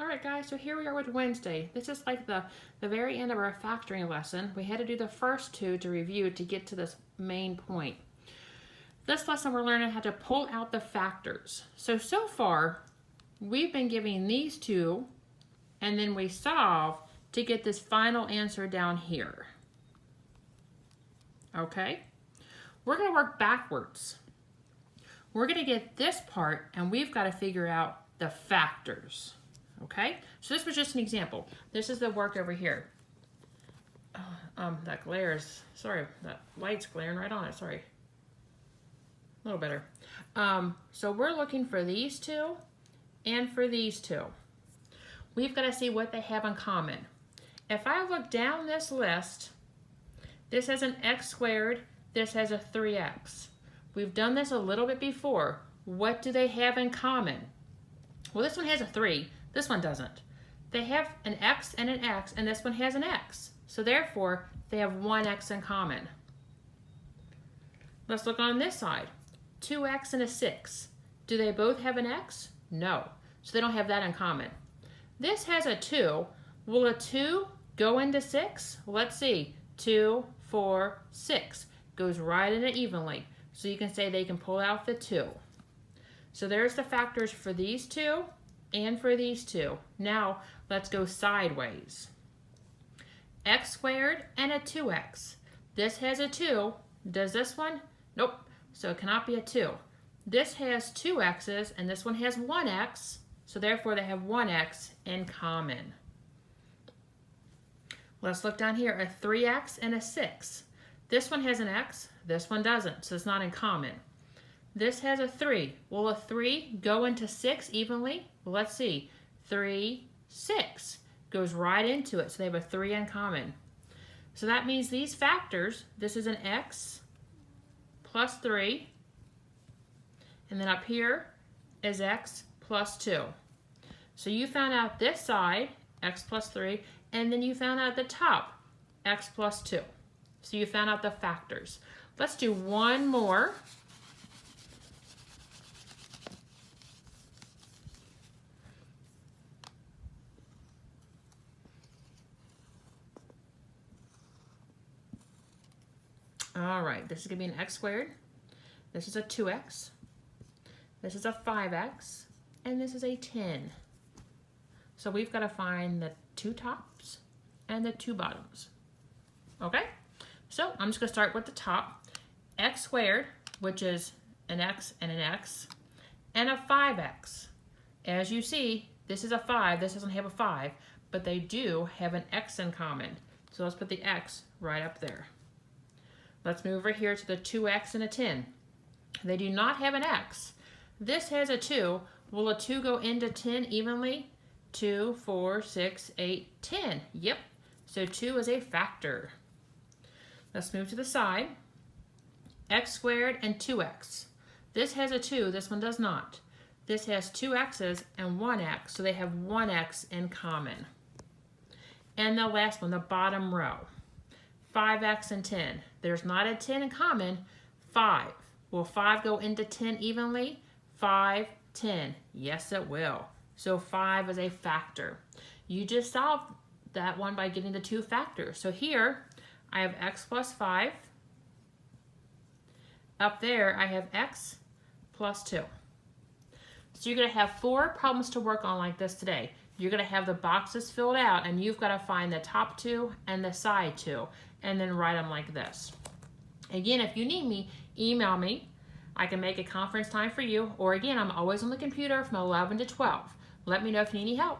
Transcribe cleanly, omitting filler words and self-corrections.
All right, guys, so here we are with Wednesday. This is like the very end of our factoring lesson. We had to do the first two to review to get to this main point. This lesson we're learning how to pull out the factors. So far, we've been giving these two, and then we solve to get this final answer down here. Okay? We're going to work backwards. We're going to get this part, and we've got to figure out the factors. Okay? So this was just an example. This is the work over here. That glares, sorry, that light's glaring right on it, sorry. A little better. So we're looking for these two and for these two. We've got to see what they have in common. If I look down this list, this has an x squared, this has a 3x. We've done this a little bit before. What do they have in common? Well, this one has a 3, this one doesn't. They have an x, and this one has an x. So therefore, they have one x in common. Let's look on this side. 2x and a 6. Do they both have an x? No. So they don't have that in common. This has a 2. Will a 2 go into 6? Let's see. 2, 4, 6. Goes right in it evenly. So you can say they can pull out the 2. So there's the factors for these two and for these two. Now let's go sideways. X squared and a 2x. This has a 2. Does this one? Nope. So it cannot be a 2. This has 2 x's and this one has 1 x. So therefore they have 1 x in common. Let's look down here. A 3x and a 6. This one has an x. This one doesn't. So it's not in common. This has a 3. Will a 3 go into 6 evenly? Well, let's see. 3, 6. Goes right into it. So they have a 3 in common. So that means these factors, this is an x plus 3. And then up here is x plus 2. So you found out this side, x plus 3. And then you found out at the top, x plus 2. So you found out the factors. Let's do one more. All right, this is going to be an x squared. This is a 2x. This is a 5x. And this is a 10. So we've got to find the 2 tops and the 2 bottoms. Okay? So I'm just going to start with the top. X squared, which is an x and an x, and a 5x. As you see, this is a 5. This doesn't have a 5, but they do have an x in common. So let's put the x right up there. Let's move over here to the 2x and a 10. They do not have an x. This has a 2. Will a 2 go into 10 evenly? 2, 4, 6, 8, 10. Yep. So 2 is a factor. Let's move to the side. X squared and 2x. This has a 2. This one does not. This has 2 x's and 1 x. So they have 1 x in common. And the last one, the bottom row. 5x and 10. There's not a 10 in common. 5. Will 5 go into 10 evenly? 5, 10. Yes, it will. So 5 is a factor. You just solved that one by getting the 2 factors. So here, I have x plus 5. Up there, I have x plus 2. So you're going to have 4 problems to work on like this today. You're going to have the boxes filled out, and you've got to find the top 2 and the side 2, and then write them like this. Again, if you need me, email me. I can make a conference time for you. Or again, I'm always on the computer from 11 to 12. Let me know if you need any help.